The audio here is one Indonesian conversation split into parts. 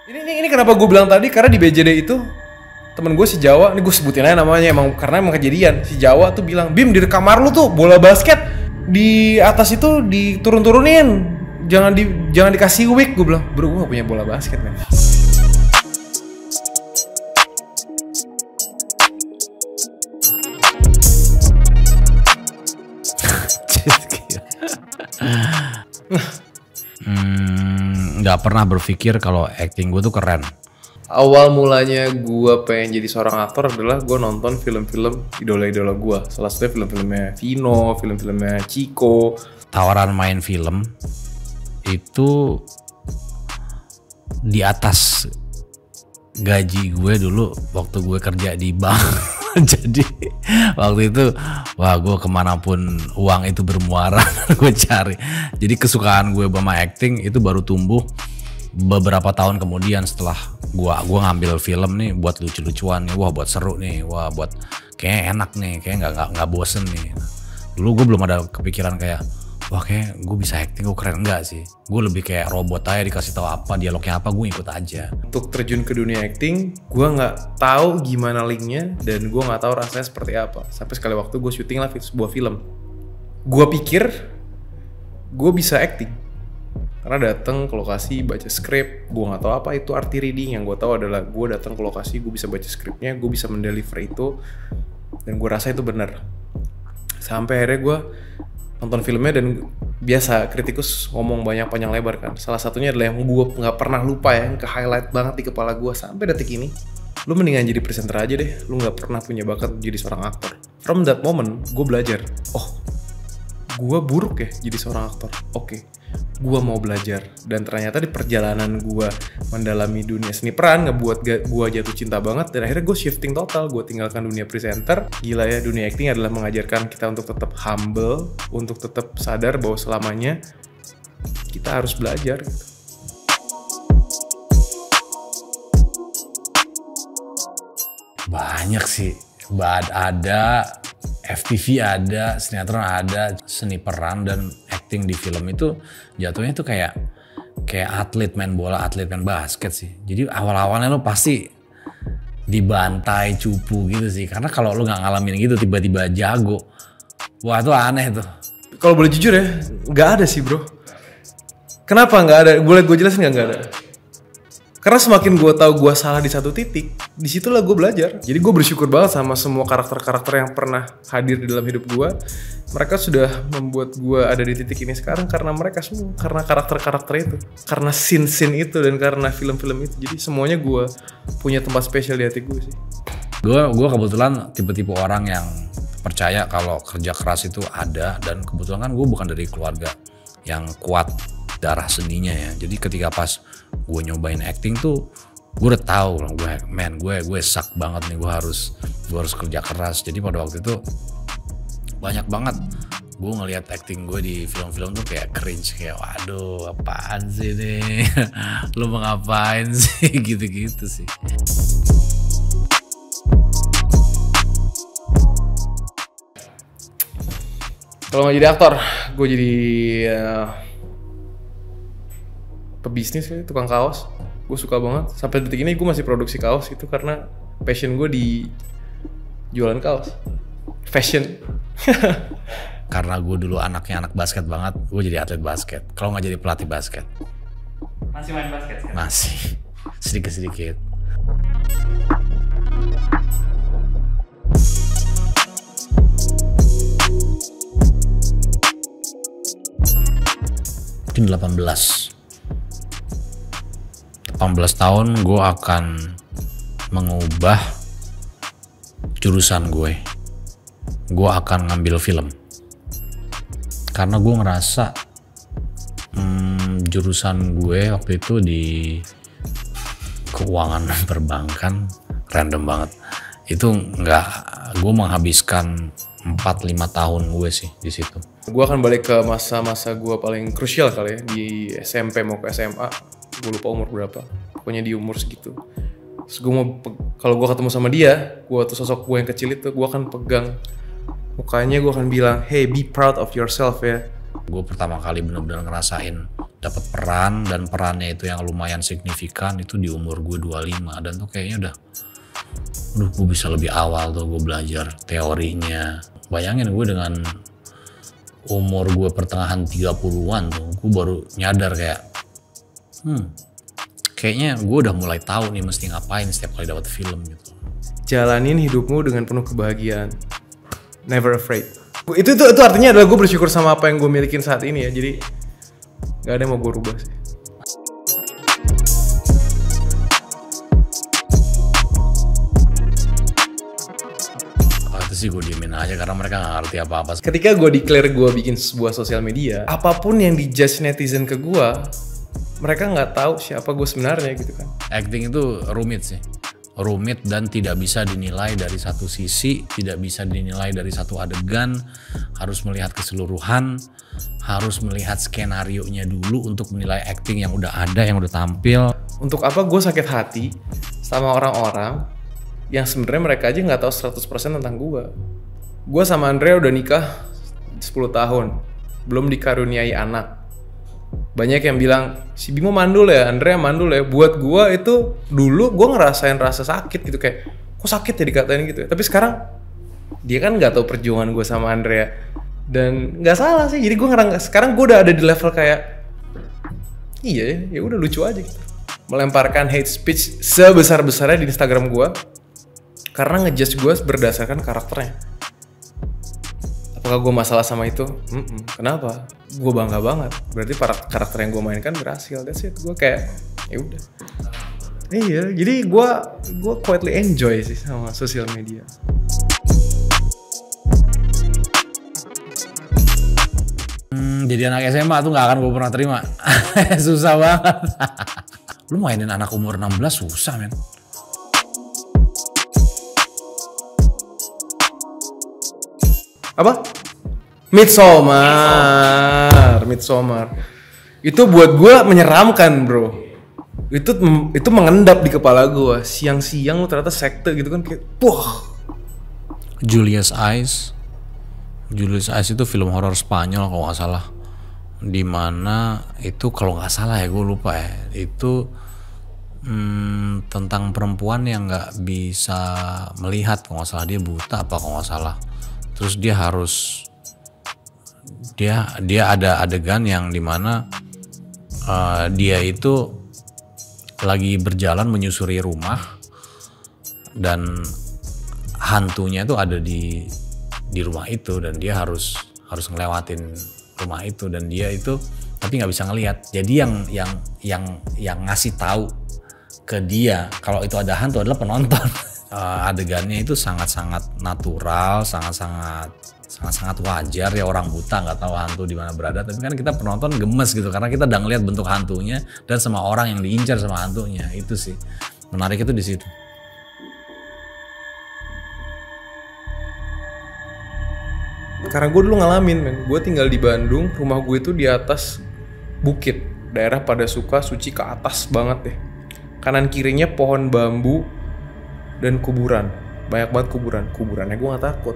Ini kenapa gue bilang tadi, karena di BJD itu temen gue si Jawa, ini gue sebutin aja namanya karena emang kejadian. Si Jawa tuh bilang, Bim di kamar lu tuh bola basket di atas itu diturun-turunin, jangan dikasih wig. Gue bilang, bro gue gak punya bola basket men. Nggak pernah berpikir kalau acting gue tuh keren. Awal mulanya gue pengen jadi seorang aktor adalah gue nonton film-film idola-idola gue. Salah satunya film-filmnya Vino, film-filmnya Chico. Tawaran main film itu di atas gaji gue dulu waktu gue kerja di bank. Jadi waktu itu wah gue kemanapun uang itu bermuara gue cari. Jadi kesukaan gue sama acting itu baru tumbuh beberapa tahun kemudian setelah gue ngambil film nih buat lucu-lucuan nih, wah buat seru nih, wah buat kayak enak nih, kayak nggak bosen nih. Dulu gue belum ada kepikiran kayak wah kayak gue bisa acting, gue keren. Enggak sih, gue lebih kayak robot aja, dikasih tahu apa dialognya apa gue ikut aja. Untuk terjun ke dunia acting gue nggak tahu gimana linknya dan gue nggak tahu rasanya seperti apa. Sampai sekali waktu gue syuting lah sebuah film, gue pikir gue bisa acting karena datang ke lokasi baca skrip. Gue nggak tahu apa itu arti reading, yang gue tahu adalah gue datang ke lokasi, gue bisa baca skripnya, gue bisa mendeliver itu, dan gue rasa itu benar. Sampai akhirnya gue nonton filmnya dan biasa kritikus ngomong banyak panjang lebar kan. Salah satunya adalah yang gue nggak pernah lupa ya, yang ke highlight banget di kepala gue sampai detik ini. Lu mendingan jadi presenter aja deh, lu nggak pernah punya bakat jadi seorang aktor. From that moment gue belajar, oh gue buruk ya jadi seorang aktor. Oke, gue mau belajar. Dan ternyata di perjalanan gue mendalami dunia seni peran ngebuat gue jatuh cinta banget. Dan akhirnya gue shifting total, gue tinggalkan dunia presenter. Gila ya, dunia acting adalah mengajarkan kita untuk tetap humble, untuk tetap sadar bahwa selamanya kita harus belajar gitu. Banyak sih, ada FTV, ada sinetron, ada seni peran dan acting di film itu jatuhnya tuh kayak atlet main bola, atlet main basket sih. Jadi awal-awalnya lo pasti dibantai, cupu gitu sih. Karena kalau lo nggak ngalamin gitu tiba-tiba jago, wah itu aneh tuh. Kalau boleh jujur ya, nggak ada sih bro. Kenapa nggak ada? Boleh gue jelasin nggak ada? Karena semakin gue tahu gue salah di satu titik, disitulah gue belajar. Jadi gue bersyukur banget sama semua karakter-karakter yang pernah hadir di dalam hidup gue. Mereka sudah membuat gue ada di titik ini sekarang karena mereka semua, karena karakter-karakter itu, karena scene-scene itu, dan karena film-film itu. Jadi semuanya gue punya tempat spesial di hati gue sih. Gue kebetulan tipe-tipe orang yang percaya kalau kerja keras itu ada, dan kebetulan kan gue bukan dari keluarga yang kuat darah seninya ya. Jadi ketika pas gue nyobain acting tuh gue udah tahu gue suck banget nih, gue harus kerja keras. Jadi pada waktu itu banyak banget gue ngelihat acting gue di film-film tuh kayak cringe, kayak waduh apaan sih nih lu mau ngapain sih gitu-gitu sih. Kalau nggak jadi aktor, gue jadi pebisnis ya, tukang kaos. Gue suka banget. Sampai detik ini gue masih produksi kaos itu karena passion gue di jualan kaos. Fashion. Karena gue dulu anaknya anak basket banget, gue jadi atlet basket. Kalau nggak jadi pelatih basket. Masih main basket sekarang? Masih, sedikit-sedikit. Mungkin 18 tahun gue akan mengubah jurusan gue. Gue akan ngambil film. Karena gue ngerasa jurusan gue waktu itu di keuangan perbankan random banget. Itu gue menghabiskan 4-5 tahun gue sih di situ. Gue akan balik ke masa-masa gue paling krusial kali ya, di SMP mau ke SMA. Gue lupa umur berapa, pokoknya di umur segitu. Terus gue mau, kalau gue ketemu sama dia, gue tuh sosok gue yang kecil itu, gue akan pegang mukanya, gue akan bilang, hey be proud of yourself ya. Gue pertama kali bener-bener ngerasain dapat peran, dan perannya itu yang lumayan signifikan itu di umur gue 25, dan tuh kayaknya udah gue bisa lebih awal tuh gue belajar teorinya. Bayangin gue dengan umur gue pertengahan 30-an tuh gue baru nyadar kayak kayaknya gue udah mulai tahu nih mesti ngapain setiap kali dapat film gitu. Jalanin hidupmu dengan penuh kebahagiaan, never afraid. Itu artinya adalah gue bersyukur sama apa yang gue milikin saat ini ya. Jadi gak ada yang mau gue rubah sih. Itu sih gue diemin aja karena mereka gak ngerti apa-apa. Ketika gue declare gue bikin sebuah sosial media, apapun yang dijudge netizen ke gue, mereka nggak tahu siapa gue sebenarnya gitu kan. Acting itu rumit sih, rumit dan tidak bisa dinilai dari satu sisi, tidak bisa dinilai dari satu adegan, harus melihat keseluruhan, harus melihat skenario-nya dulu untuk menilai acting yang udah ada, yang udah tampil. Untuk apa gue sakit hati sama orang-orang yang sebenarnya mereka aja nggak tahu 100% tentang gue. Gue sama Andrea udah nikah 10 tahun, belum dikaruniai anak. Banyak yang bilang, si Bimo mandul ya, Andrea mandul ya. Buat gue itu, dulu gue ngerasain rasa sakit gitu, kayak kok sakit ya dikatain gitu ya. Tapi sekarang, dia kan gak tahu perjuangan gue sama Andrea. Dan gak salah sih, jadi gue sekarang gue udah ada di level kayak, iya ya udah lucu aja gitu. Melemparkan hate speech sebesar-besarnya di Instagram gue, karena ngejudge gue berdasarkan karakternya. Apakah gue masalah sama itu? Kenapa? Gue bangga banget. Berarti karakter yang gue mainkan berhasil. That's it. Gue kayak ya udah. Iya, jadi gue quietly enjoy sih sama sosial media. Jadi anak SMA tuh gak akan gue pernah terima. Susah banget. Lu mainin anak umur 16 susah men. Apa? Midsommar. Itu buat gue menyeramkan bro. Itu mengendap di kepala gue. Siang-siang lu ternyata sekte gitu kan kayak, wah. Julius Eyes itu film horor Spanyol kalau nggak salah. Dimana itu kalau nggak salah ya gue lupa ya. Itu tentang perempuan yang nggak bisa melihat kalau nggak salah, dia buta apa kalau nggak salah. Terus dia ada adegan yang dimana dia itu lagi berjalan menyusuri rumah dan hantunya itu ada di rumah itu, dan dia harus ngelewatin rumah itu, dan dia itu tapi nggak bisa ngelihat. Jadi yang ngasih tahu ke dia kalau itu ada hantu adalah penonton. Adegannya itu sangat-sangat natural, sangat-sangat wajar ya, orang buta nggak tahu hantu di mana berada, tapi kan kita penonton gemes gitu karena kita udah ngeliat bentuk hantunya dan sama orang yang diincar sama hantunya. Itu sih menarik itu di situ. Karena gue dulu ngalamin men, gue tinggal di Bandung, rumah gue itu di atas bukit, daerah pada suka suci ke atas banget deh. Kanan kirinya pohon bambu dan kuburan, banyak banget kuburannya gue nggak takut.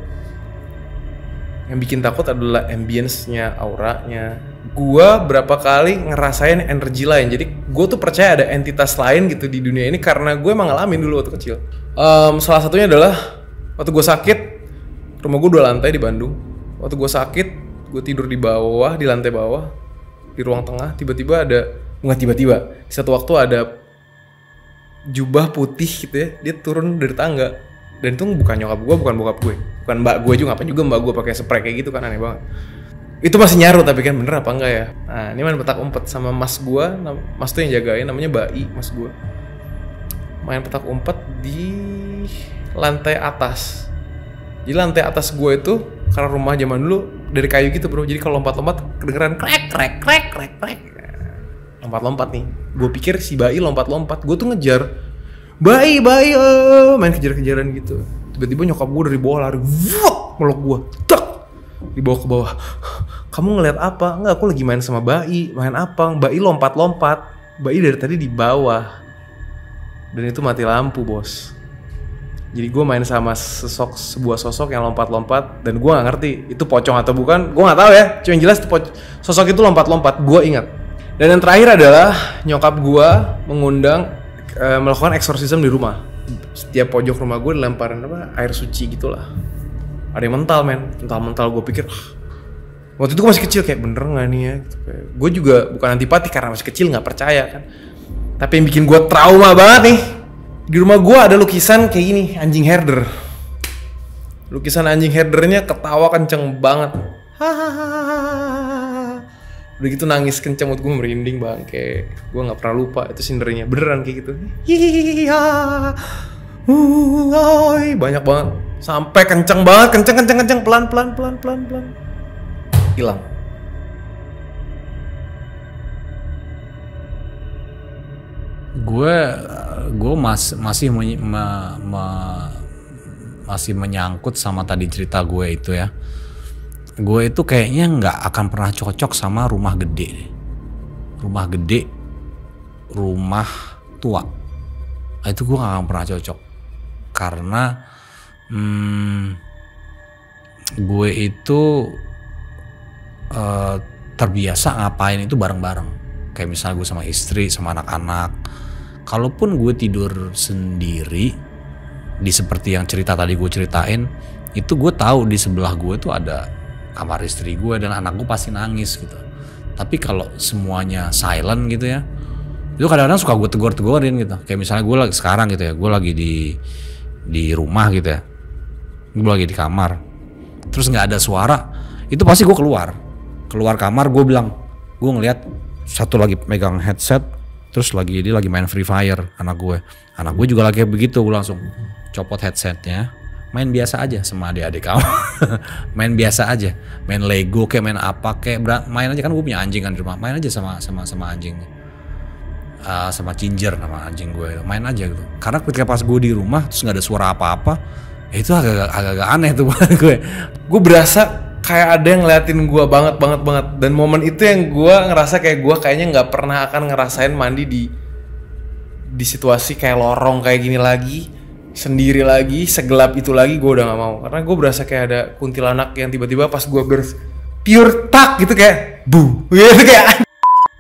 Yang bikin takut adalah ambience-nya, auranya. Gue berapa kali ngerasain energi lain, jadi gue tuh percaya ada entitas lain gitu di dunia ini karena gue emang ngalamin dulu waktu kecil. Salah satunya adalah waktu gue sakit, rumah gue 2 lantai di Bandung. Waktu gue sakit, gue tidur di bawah, di lantai bawah, di ruang tengah. Tiba-tiba di satu waktu ada jubah putih gitu ya, dia turun dari tangga, dan itu bukan nyokap gue, bukan bokap gue, bukan mbak gue juga, ngapain juga mbak gue pakai spray kayak gitu kan, aneh banget. Itu masih nyaru tapi kan bener apa enggak ya. Nah ini main petak umpet sama mas gue, mas tuh yang jagain, namanya Bai, mas gue. Main petak umpet di lantai atas. Jadi lantai atas gue itu karena rumah zaman dulu dari kayu gitu bro, jadi kalau lompat-lompat kedengeran krek. Lompat-lompat nih. Gue pikir si Bai lompat-lompat. Gue tuh ngejar Bai, main kejar-kejaran gitu. Tiba-tiba nyokap gue dari bawah lari, meluk gue, tak, dibawa ke bawah. Kamu ngeliat apa? Enggak, aku lagi main sama Bai. Main apa? Bai lompat-lompat. Bai dari tadi di bawah. Dan itu mati lampu bos. Jadi gue main sama sebuah sosok yang lompat-lompat dan gue nggak ngerti itu pocong atau bukan, gue nggak tahu ya. Cuma yang jelas sosok itu lompat-lompat, gue ingat. Dan yang terakhir adalah nyokap gue mengundang melakukan eksorsisme di rumah. Setiap pojok rumah gue dilemparin air suci gitulah. Ada yang mental men, mental gue pikir waktu itu gue masih kecil kayak bener nggak nih ya. Gitu. Gue juga bukan antipati karena masih kecil nggak percaya kan. Tapi yang bikin gue trauma banget nih. Di rumah gue ada lukisan kayak gini, anjing herder. Lukisan anjing herdernya ketawa kenceng banget. Hahaha. Udah gitu nangis kenceng, gue merinding bangke. Gue nggak pernah lupa itu sindernya, beneran kayak gitu. Hihiha. Banyak banget. Sampai kenceng banget, kenceng, pelan. Hilang. Gue masih menyangkut sama tadi cerita gue itu ya. Gue itu kayaknya nggak akan pernah cocok sama rumah gede, rumah tua. Itu gue nggak akan pernah cocok karena gue itu terbiasa ngapain itu bareng-bareng. Kayak misalnya gue sama istri, sama anak-anak. Kalaupun gue tidur sendiri, di seperti yang cerita tadi gue ceritain, itu gue tahu di sebelah gue tuh ada kamar istri gue dan anak gue pasti nangis gitu. Tapi kalau semuanya silent gitu ya, itu kadang-kadang suka gue tegur-tegurin gitu. Kayak misalnya gue lagi sekarang gitu ya, gue lagi di rumah gitu ya, gue lagi di kamar, terus nggak ada suara, itu pasti gue keluar kamar, gue bilang, gue ngeliat satu lagi megang headset, terus dia lagi main Free Fire, anak gue juga lagi begitu, gue langsung copot headsetnya, main biasa aja sama adik-adik kamu, main biasa aja, main Lego kayak main apa kayak main aja, kan gue punya anjing kan di rumah, main aja sama anjing, sama Ginger nama anjing gue, main aja gitu. Karena ketika pas gue di rumah terus nggak ada suara apa-apa, ya itu agak aneh tuh buat gue. Gue berasa kayak ada yang ngeliatin gue banget. Dan momen itu yang gue ngerasa kayak gue kayaknya nggak pernah akan ngerasain mandi di situasi kayak lorong kayak gini lagi, sendiri lagi, segelap itu lagi. Gue udah nggak mau karena gue berasa kayak ada kuntilanak yang tiba-tiba pas gue pure tak gitu kayak gitu kayak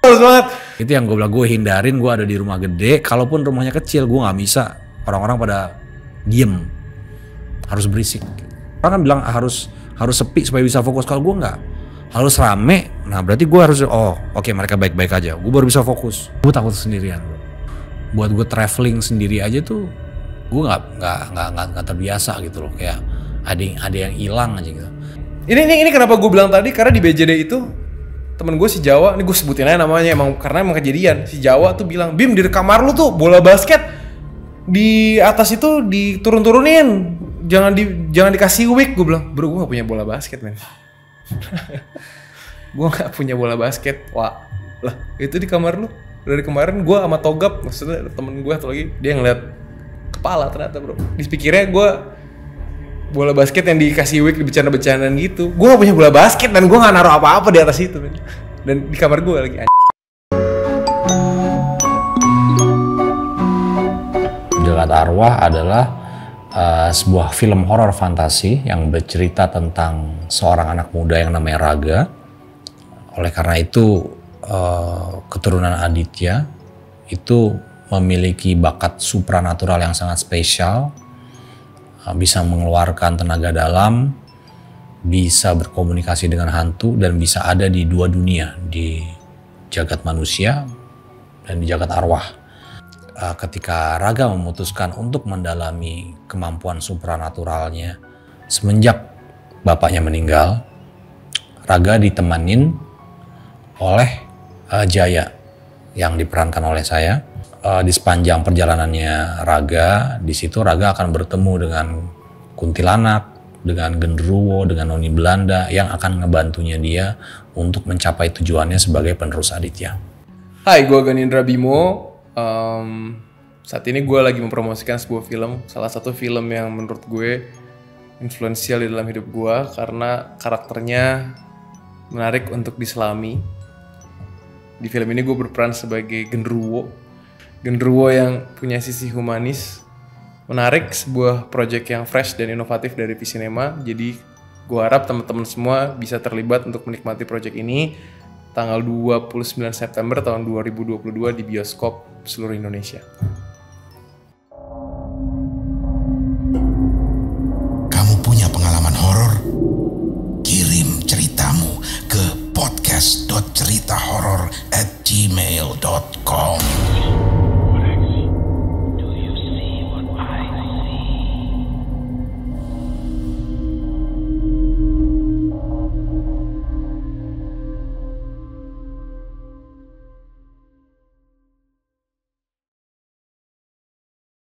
halus banget. Itu yang gue bilang, gue hindarin. Gue ada di rumah gede, kalaupun rumahnya kecil gue nggak bisa orang-orang pada diem, harus berisik. Orang kan bilang harus sepi supaya bisa fokus. Kalau gue nggak, harus rame. Nah berarti gue harus oke, mereka baik-baik aja, gue baru bisa fokus. Gue takut sendirian. Buat gue traveling sendiri aja tuh gue nggak terbiasa gitu loh. Kayak ada yang hilang aja gitu. Ini kenapa gue bilang tadi, karena di BJD itu temen gue si Jawa, ini gue sebutin aja namanya karena emang kejadian. Si Jawa tuh bilang, Bim di kamar lu tuh bola basket di atas itu diturun-turunin, jangan dikasih wick. Gue bilang, bro gue gak punya bola basket men. Gue gak punya bola basket. Wah lah itu di kamar lu. Dari kemarin gue sama Togap, maksudnya temen gue atau lagi, dia ngeliat kepala ternyata bro. Di pikirnya gue bola basket yang dikasih wick, bercanda-bercandaan gitu. Gue gak punya bola basket dan gue gak naruh apa-apa di atas itu men. Dan di kamar gue lagi Jagat Arwah adalah sebuah film horor fantasi yang bercerita tentang seorang anak muda yang namanya Raga. Oleh karena itu keturunan Aditya itu memiliki bakat supranatural yang sangat spesial, bisa mengeluarkan tenaga dalam, bisa berkomunikasi dengan hantu, dan bisa ada di dua dunia, di jagat manusia dan di jagat arwah. Ketika Raga memutuskan untuk mendalami kemampuan supranaturalnya semenjak bapaknya meninggal, Raga ditemanin oleh Jaya yang diperankan oleh saya. Di sepanjang perjalanannya Raga, di situ Raga akan bertemu dengan kuntilanak, dengan genderuwo, dengan noni Belanda yang akan ngebantunya dia untuk mencapai tujuannya sebagai penerus Aditya. Hai, gue Ganindra Bimo. Saat ini gue lagi mempromosikan sebuah film, salah satu film yang menurut gue influensial di dalam hidup gue karena karakternya menarik untuk diselami. Di film ini gue berperan sebagai genderuwo yang punya sisi humanis, menarik, sebuah project yang fresh dan inovatif dari Visinema. Jadi gue harap teman-teman semua bisa terlibat untuk menikmati project ini tanggal 29 September tahun 2022 di bioskop seluruh Indonesia.